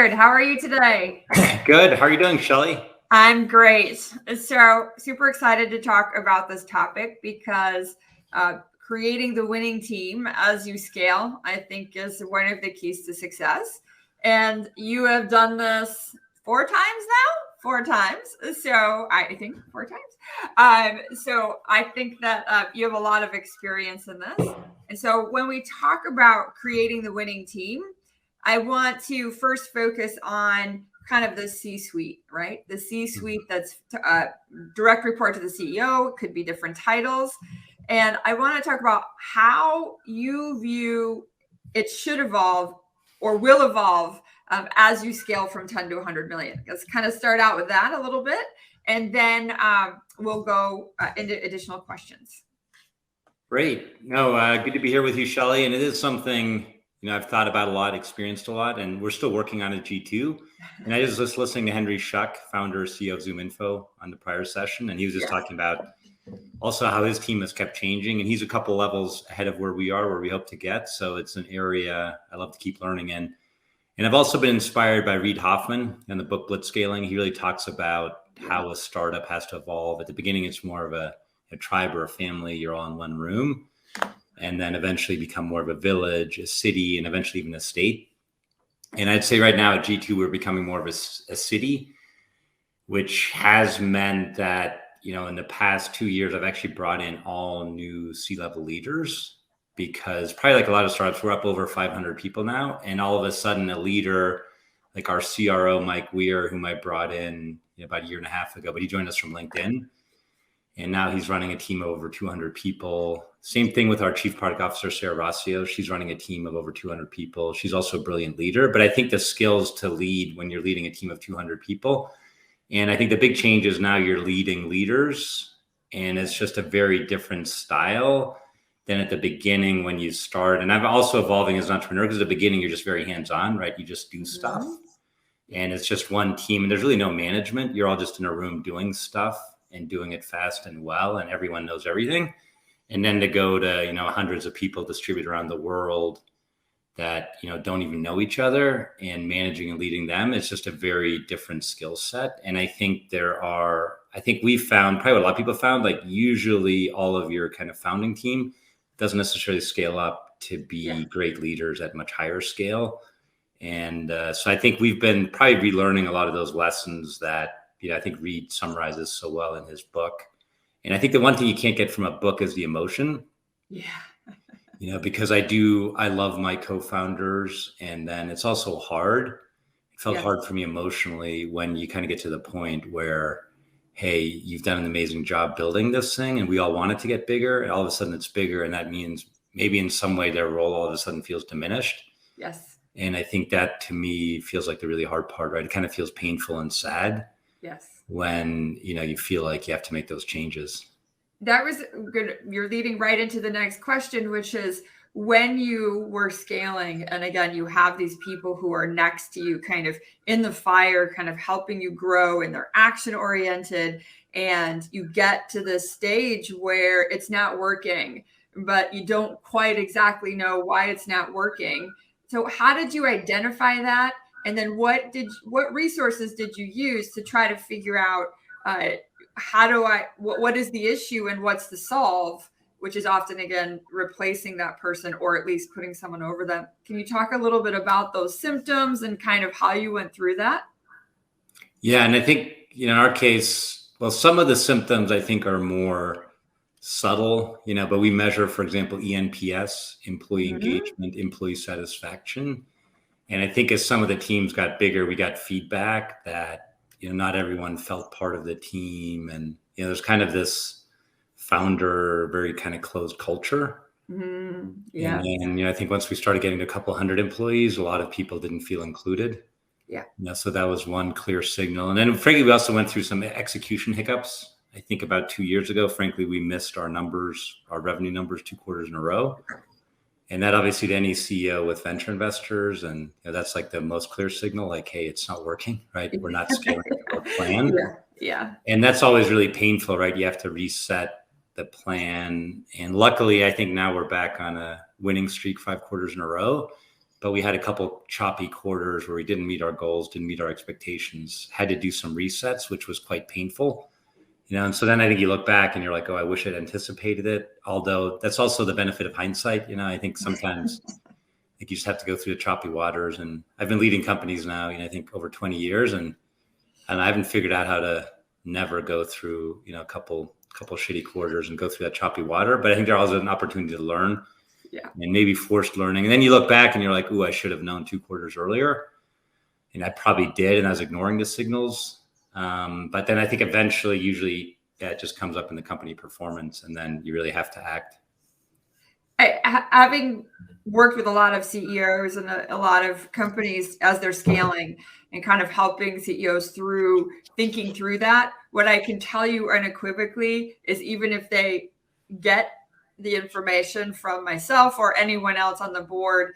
Godard. How are you today? Good. How are you doing, Shelly? I'm great. So super excited to talk about this topic because creating the winning team as you scale, I think, is one of the keys to success. And you have done this 4 times now? 4 times. So I think 4 times. So I think that you have a lot of experience in this. And so when we talk about creating the winning team, I want to first focus on kind of the C-suite, right? The C-suite that's direct report to the CEO, could be different titles. And I want to talk about how you view it should evolve or will evolve as you scale from 10 to 100 million. Let's kind of start out with that a little bit, and then we'll go into additional questions. Great. No, good to be here with you, Shelly. And it is something, I've thought about a lot, experienced a lot, and we're still working on it, G2. And I was just listening to Henry Schuck, founder, CEO of ZoomInfo, on the prior session. And he was just talking about also how his team has kept changing. And he's a couple levels ahead of where we are, where we hope to get. So it's an area I love to keep learning in. And I've also been inspired by Reid Hoffman and the book Blitzscaling. He really talks about how a startup has to evolve. At the beginning, it's more of a tribe or a family. You're all in one room. And then eventually become more of a village, a city, and eventually even a state. And I'd say right now at G2, we're becoming more of a city, which has meant that, in the past 2 years, I've actually brought in all new C-level leaders, because probably like a lot of startups, we're up over 500 people now. And all of a sudden a leader like our CRO, Mike Weir, whom I brought in about 1.5 years ago, but he joined us from LinkedIn. And now he's running a team of over 200 people. Same thing with our chief product officer, Sarah Rossio. She's running a team of over 200 people. She's also a brilliant leader. But I think the skills to lead when you're leading a team of 200 people. And I think the big change is now you're leading leaders. And it's just a very different style than at the beginning when you start. And I'm also evolving as an entrepreneur, because at the beginning, you're just very hands-on, right? You just do stuff. And it's just one team. And there's really no management. You're all just in a room doing stuff and doing it fast and well, and everyone knows everything. And then to go to, hundreds of people distributed around the world that, don't even know each other, and managing and leading them, it's just a very different skill set. And I think we found, probably what a lot of people found, like usually all of your kind of founding team doesn't necessarily scale up to be great leaders at much higher scale. And so I think we've been probably relearning a lot of those lessons that, I think Reid summarizes so well in his book. And I think the one thing you can't get from a book is the emotion. Yeah. Because I love my co-founders, and then it's also hard. It felt hard for me emotionally when you kind of get to the point where, hey, you've done an amazing job building this thing, and we all want it to get bigger, and all of a sudden it's bigger. And that means maybe in some way their role all of a sudden feels diminished. Yes. And I think that to me feels like the really hard part, right? It kind of feels painful and sad. Yes. When, you feel like you have to make those changes. That was good. You're leading right into the next question, which is when you were scaling, and again, you have these people who are next to you kind of in the fire, kind of helping you grow, and they're action oriented, and you get to this stage where it's not working, but you don't quite exactly know why it's not working. So how did you identify that? And then what resources did you use to try to figure out what is the issue and what's the solve, which is often, again, replacing that person or at least putting someone over them. Can you talk a little bit about those symptoms and kind of how you went through that? Yeah. And I think, in our case, well, some of the symptoms I think are more subtle, but we measure, for example, ENPS, employee engagement, employee satisfaction. And I think as some of the teams got bigger, we got feedback that, not everyone felt part of the team. And, there's kind of this founder, very kind of closed culture. Yeah. And I think once we started getting to a couple hundred employees, a lot of people didn't feel included. Yeah. So that was one clear signal. And then frankly, we also went through some execution hiccups. I think about 2 years ago, frankly, we missed our revenue numbers 2 quarters in a row. And that obviously to any CEO with venture investors, and that's like the most clear signal, like, hey, it's not working, right? We're not scaling our plan. Yeah. And that's always really painful, right? You have to reset the plan. And luckily, I think now we're back on a winning streak 5 quarters in a row. but we had a couple choppy quarters where we didn't meet our goals, didn't meet our expectations, had to do some resets, which was quite painful. And so then I think you look back and you're like, oh, I wish I'd anticipated it. Although that's also the benefit of hindsight. I think sometimes you just have to go through the choppy waters. And I've been leading companies now, I think over 20 years, and I haven't figured out how to never go through, a couple shitty quarters and go through that choppy water. But I think there's always an opportunity to learn, and maybe forced learning. And then you look back and you're like, ooh, I should have known 2 quarters earlier. And I probably did, and I was ignoring the signals. But then I think eventually, usually, it just comes up in the company performance, and then you really have to act. Having worked with a lot of CEOs and a lot of companies as they're scaling and kind of helping CEOs through thinking through that, what I can tell you unequivocally is even if they get the information from myself or anyone else on the board,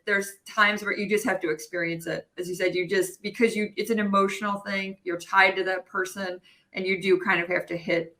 there's times where you just have to experience it. As you said, because it's an emotional thing, you're tied to that person, and you do kind of have to hit,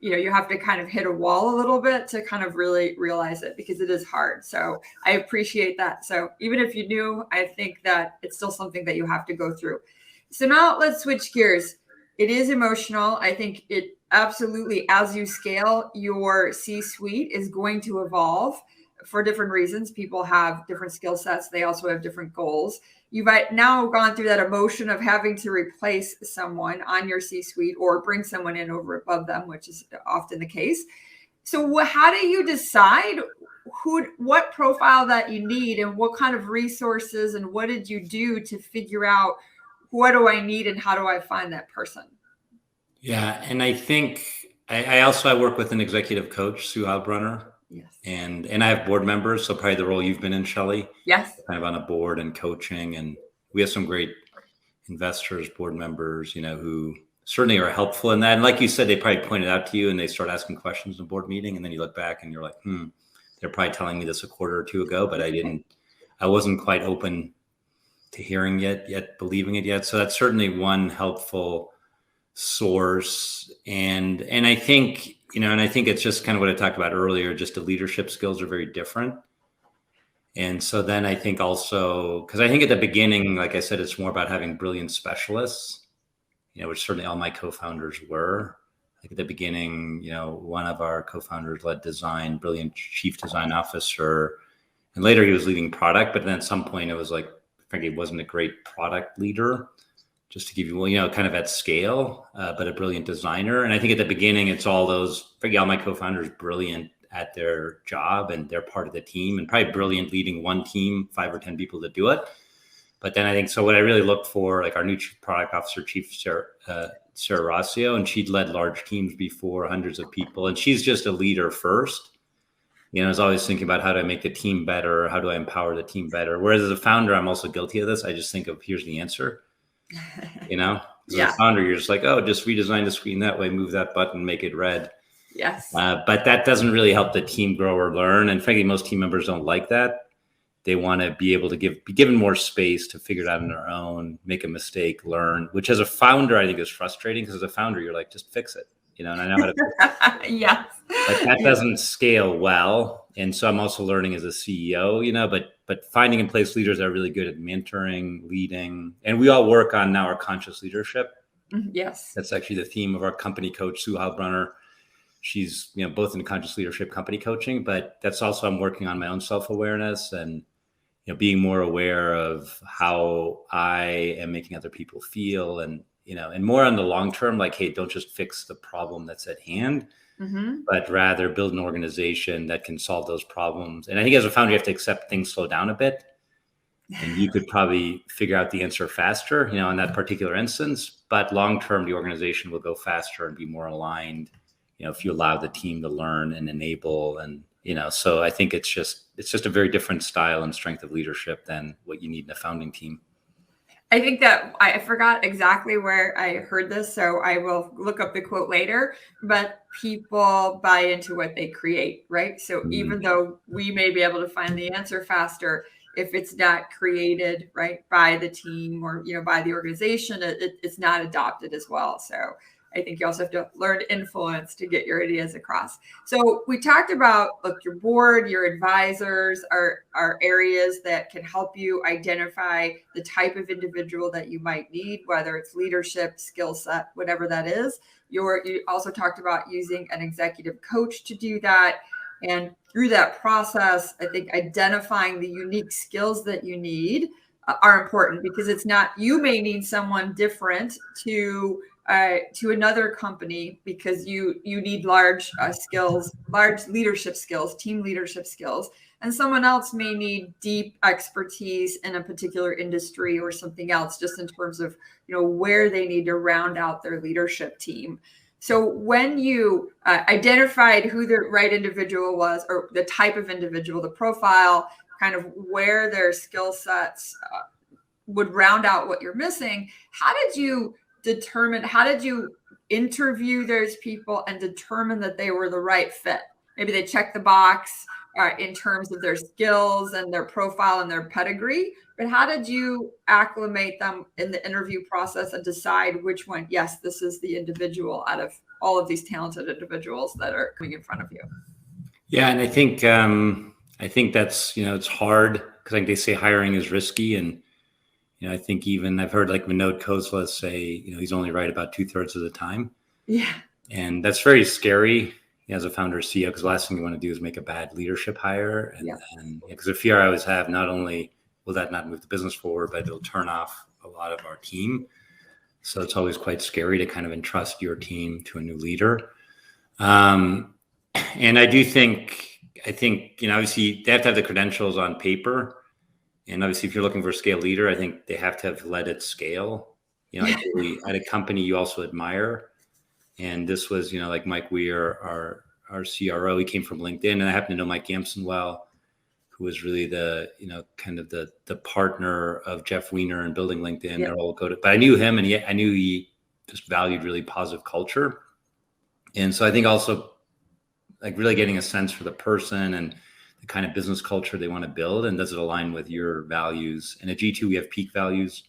you have to kind of hit a wall a little bit to kind of really realize it, because it is hard. So I appreciate that. So even if you knew, I think that it's still something that you have to go through. So now let's switch gears. It is emotional. I think it absolutely, as you scale, your C-suite is going to evolve for different reasons. People have different skill sets. They also have different goals. You've now gone through that emotion of having to replace someone on your C-suite or bring someone in over above them, which is often the case. So how do you decide what profile that you need, and what kind of resources, and what did you do to figure out what do I need and how do I find that person? Yeah. And I think I work with an executive coach, Sue Halbrunner. Yes. And I have board members. So probably the role you've been in, Shelley. Yes. Kind of on a board and coaching. And we have some great investors, board members, who certainly are helpful in that. And like you said, they probably point it out to you and they start asking questions in a board meeting. And then you look back and you're like, they're probably telling me this a quarter or two ago, but I wasn't quite open to hearing yet believing it yet. So that's certainly one helpful source. And I think, I think it's just kind of what I talked about earlier, just the leadership skills are very different. And so then I think also, because I think at the beginning, like I said, it's more about having brilliant specialists, which certainly all my co-founders were. Like at the beginning, one of our co-founders led design, brilliant chief design officer. And later he was leading product, but then at some point it was like, frankly, he wasn't a great product leader, just to give you, kind of at scale, but a brilliant designer. And I think at the beginning, it's all those, frankly, all my co-founders brilliant at their job and they're part of the team, and probably brilliant leading one team, 5 or 10 people to do it. But then I think, so what I really look for, like our new chief product officer, Sarah Rossio, and she'd led large teams before, hundreds of people. And she's just a leader first. I was always thinking about how do I make the team better? How do I empower the team better? Whereas as a founder, I'm also guilty of this. I just think of, here's the answer. As a founder, you're just like, oh, just redesign the screen that way, move that button, make it red. Yes. But that doesn't really help the team grow or learn. And frankly, most team members don't like that. They want to be able to be given more space to figure it out on their own, make a mistake, learn, which as a founder, I think is frustrating, because as a founder, you're like, just fix it. And I know how to fix it. Yes. But that doesn't scale well. And so I'm also learning as a CEO, but finding in place leaders that are really good at mentoring, leading. And we all work on now our conscious leadership. Yes. That's actually the theme of our company coach, Sue Halbrunner. She's, both in conscious leadership company coaching, but that's also, I'm working on my own self-awareness and, being more aware of how I am making other people feel, and, and more on the long term, like, hey, don't just fix the problem that's at hand, but rather build an organization that can solve those problems. And I think as a founder, you have to accept things slow down a bit, and you could probably figure out the answer faster, in that particular instance, but long term, the organization will go faster and be more aligned, if you allow the team to learn and enable. And, so I think it's just a very different style and strength of leadership than what you need in a founding team. I think that I forgot exactly where I heard this, so I will look up the quote later, but people buy into what they create, right? So even though we may be able to find the answer faster, if it's not created, right, by the team or, by the organization, it's not adopted as well. So I think you also have to learn to influence to get your ideas across. So we talked about, look, your board, your advisors are areas that can help you identify the type of individual that you might need, whether it's leadership, skill set, whatever that is. You also talked about using an executive coach to do that. And through that process, I think identifying the unique skills that you need are important, because it's not, you may need someone different to another company because you need large skills, large leadership skills, team leadership skills, and someone else may need deep expertise in a particular industry or something else, just in terms of, you know, where they need to round out their leadership team. So when you identified who the right individual was, or the type of individual, the profile, kind of where their skill sets would round out what you're missing, how did you interview those people and determine that they were the right fit? Maybe they checked the box in terms of their skills and their profile and their pedigree, but how did you acclimate them in the interview process and decide which one, yes, this is the individual out of all of these talented individuals that are coming in front of you? Yeah, and I think that's, you know, it's hard because like they say hiring is risky, and you know, I think even I've heard like Vinod Khosla say, you know, he's only right about 2/3 of the time. Yeah. And that's very scary as a founder or CEO, because the last thing you want to do is make a bad leadership hire. And because the fear I always have, not only will that not move the business forward, but it'll turn off a lot of our team. So it's always quite scary to kind of entrust your team to a new leader. And I think, you know, obviously they have to have the credentials on paper. And obviously, if you're looking for a scale leader, I think they have to have led at scale. You know, ideally at a company you also admire. And this was, you know, like Mike Weir, our CRO, he came from LinkedIn, and I happen to know Mike Gamson well, who was really the, you know, kind of the partner of Jeff Weiner in building LinkedIn. Yeah. They're all go to, but I knew him, and I knew he just valued really positive culture. And so I think also like really getting a sense for the person and the kind of business culture they want to build, and does it align with your values? And at G2, we have peak values,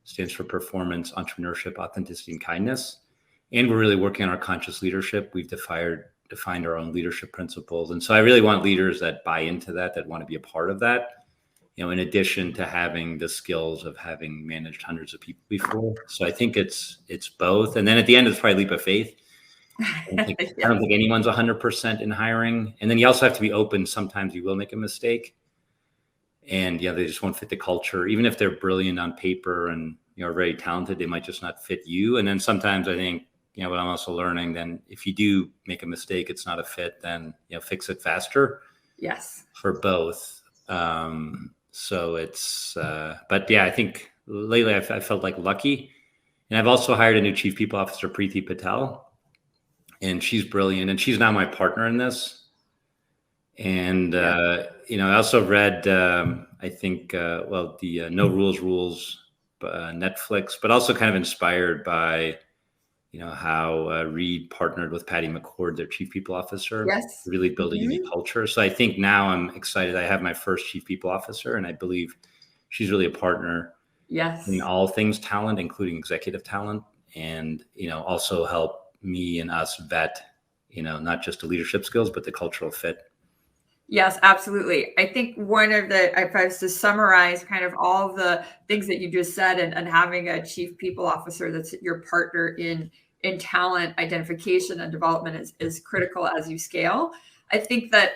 stands for performance, entrepreneurship, authenticity, and kindness. And we're really working on our conscious leadership. We've defined our own leadership principles. And so I really want leaders that buy into that want to be a part of that, you know, in addition to having the skills of having managed hundreds of people before. So I think it's both. And then at the end, it's probably a leap of faith. I don't think anyone's 100% in hiring. And then you also have to be open. Sometimes you will make a mistake, and they just won't fit the culture. Even if they're brilliant on paper and, you know, are very talented, they might just not fit you. And then sometimes I think, you know, what I'm also learning, then if you do make a mistake, it's not a fit, then, you know, fix it faster. Yes. For both. So it's, but yeah, I think lately I felt like lucky. And I've also hired a new chief people officer, Preeti Patel, and she's brilliant. And she's now my partner in this. And, you know, I also read, I think, the No Rules, Netflix, but also kind of inspired by, you know, how Reed partnered with Patty McCord, their chief people officer, yes, to really build a unique culture. So I think now I'm excited. I have my first chief people officer, and I believe she's really a partner. Yes. In all things talent, including executive talent, and, you know, also help me and us vet, you know, not just the leadership skills, but the cultural fit. Yes, absolutely. I think one of the, if I was to summarize kind of all of the things that you just said, and having a chief people officer that's your partner in talent identification and development is critical as you scale. I think that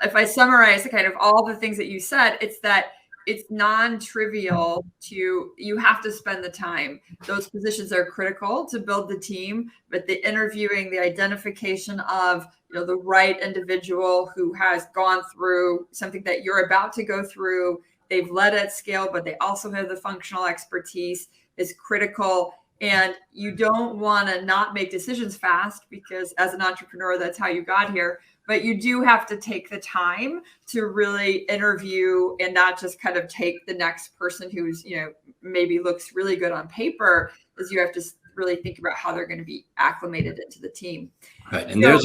if I summarize kind of all the things that you said, it's that it's non-trivial you have to spend the time. Those positions are critical to build the team, but the interviewing, the identification of, you know, the right individual who has gone through something that you're about to go through, they've led at scale, but they also have the functional expertise, is critical. And you don't want to not make decisions fast, because as an entrepreneur, that's how you got here. But you do have to take the time to really interview, and not just kind of take the next person who's, you know, maybe looks really good on paper, as you have to really think about how they're going to be acclimated into the team. Right. And so,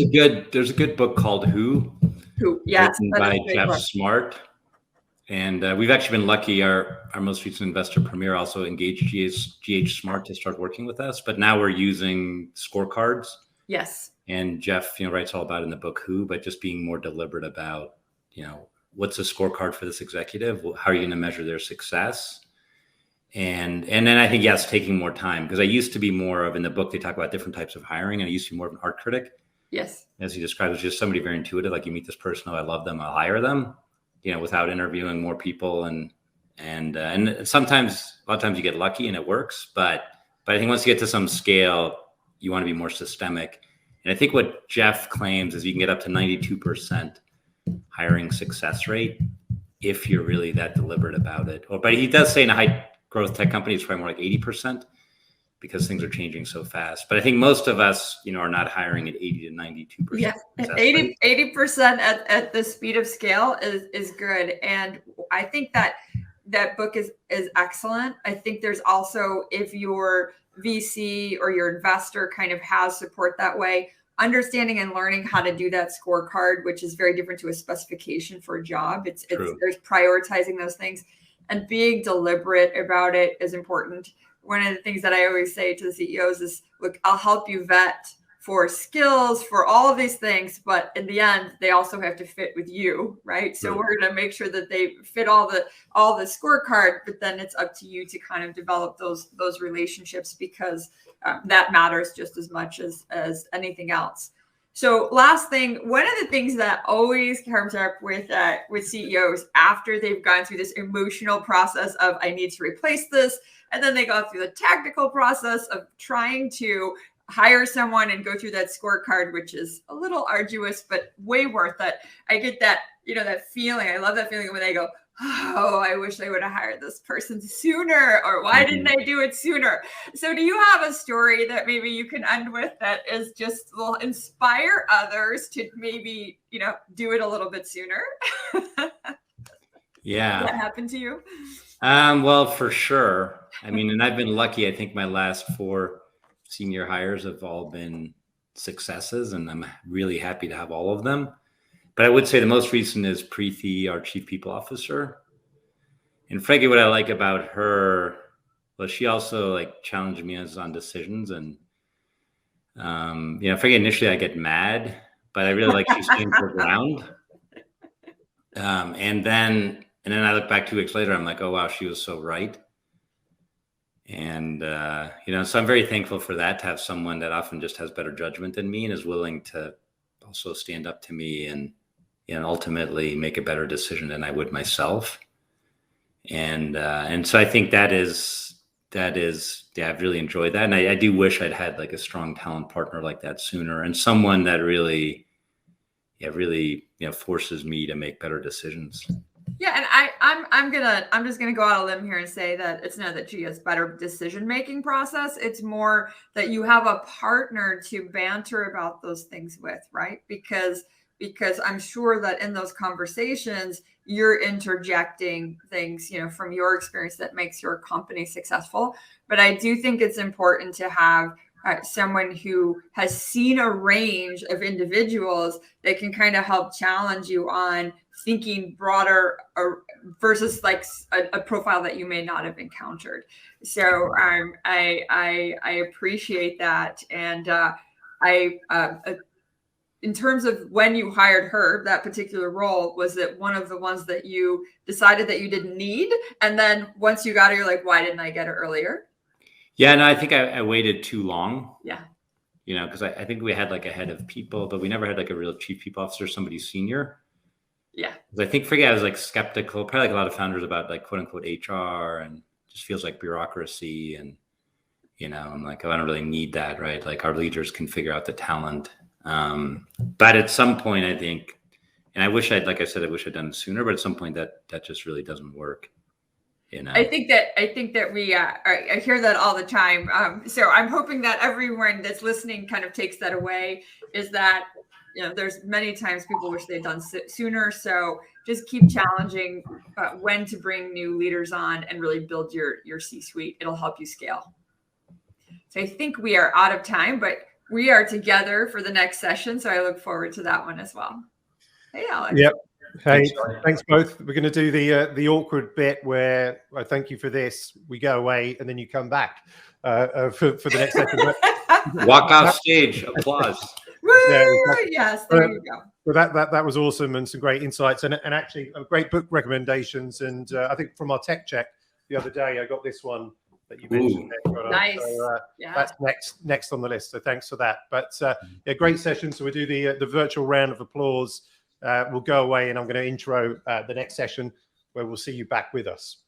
there's a good book called Who? Yes. Written by Jeff Smart. And we've actually been lucky. Our most recent investor, Premier, also engaged GH Smart to start working with us. But now we're using scorecards. Yes. And Jeff, writes all about it in the book Who, but just being more deliberate about, what's a scorecard for this executive? How are you going to measure their success? And then I think, yes, taking more time, because I used to be more of, in the book, they talk about different types of hiring, and I used to be more of an art critic. Yes. As he describes, it's just somebody very intuitive. Like, you meet this person, oh, I love them, I'll hire them, without interviewing more people. And sometimes, a lot of times you get lucky and it works. But I think once you get to some scale, you want to be more systemic. And I think what Jeff claims is you can get up to 92% hiring success rate if you're really that deliberate about it. But he does say in a high growth tech company, it's probably more like 80%, because things are changing so fast. But I think most of us, are not hiring at 80 to 92%. Yeah, 80% at the speed of scale is good. And I think that book is excellent. I think there's also, if your VC or your investor kind of has support that way, understanding and learning how to do that scorecard, which is very different to a specification for a job. There's prioritizing those things, and being deliberate about it is important. One of the things that I always say to the CEOs is, look, I'll help you vet for skills, for all of these things, but in the end, they also have to fit with you, right? So we're going to make sure that they fit all the scorecard, but then it's up to you to kind of develop those relationships, because that matters just as much as anything else. So last thing, one of the things that always comes up with CEOs after they've gone through this emotional process of, I need to replace this, and then they go through the tactical process of trying to hire someone and go through that scorecard, which is a little arduous, but way worth it. I get that, that feeling. I love that feeling when they go, oh, I wish I would have hired this person sooner, or why didn't I do it sooner? So do you have a story that maybe you can end with that is just will inspire others to maybe, do it a little bit sooner? Yeah. Did that happen to you? Well, for sure. I mean, and I've been lucky. I think my last 4 senior hires have all been successes, and I'm really happy to have all of them. But I would say the most recent is Preeti, our chief people officer. And frankly, what I like about her, well, she also challenged me on decisions. And, frankly, initially I get mad, but I really like she stands her ground. And then I look back 2 weeks later, I'm like, oh, wow, she was so right. And, so I'm very thankful for that, to have someone that often just has better judgment than me and is willing to also stand up to me and ultimately make a better decision than I would myself. And so I think that is, I've really enjoyed that. And I do wish I'd had a strong talent partner like that sooner, and someone that really forces me to make better decisions. Yeah, and I'm just gonna go out on a limb here and say that it's not that she has better decision-making process. It's more that you have a partner to banter about those things with, right? Because I'm sure that in those conversations, you're interjecting things, from your experience that makes your company successful. But I do think it's important to have someone who has seen a range of individuals that can kind of help challenge you on thinking broader versus a profile that you may not have encountered. So I appreciate that. And in terms of when you hired her, that particular role, was it one of the ones that you decided that you didn't need? And then once you got her, you're like, why didn't I get her earlier? Yeah, no, I think I waited too long. Yeah. Because I think we had a head of people, but we never had a real chief people officer, somebody senior. Yeah. I think I was skeptical, probably a lot of founders, about quote unquote HR, and just feels like bureaucracy. And, I'm like, oh, I don't really need that, right? Our leaders can figure out the talent. But at some point, I think, and I wish I'd done it sooner, but at some point that just really doesn't work. I think that we I hear that all the time. So I'm hoping that everyone that's listening kind of takes that away, is that, there's many times people wish they'd done sooner. So just keep challenging when to bring new leaders on and really build your C-suite. It'll help you scale. So I think we are out of time, but we are together for the next session. So I look forward to that one as well. Hey, Alex. Yep. Hey, thanks both. We're going to do the awkward bit where I thank you for this. We go away and then you come back for the next session. Walk off stage, applause. Woo! Yeah, exactly. Yes, there you go. So that was awesome and some great insights and actually great book recommendations. And I think from our tech check the other day, I got this one that you mentioned. Nice. So, Yeah. That's next on the list. So thanks for that. But yeah, great session. So we do the virtual round of applause. We'll go away and I'm going to intro the next session where we'll see you back with us.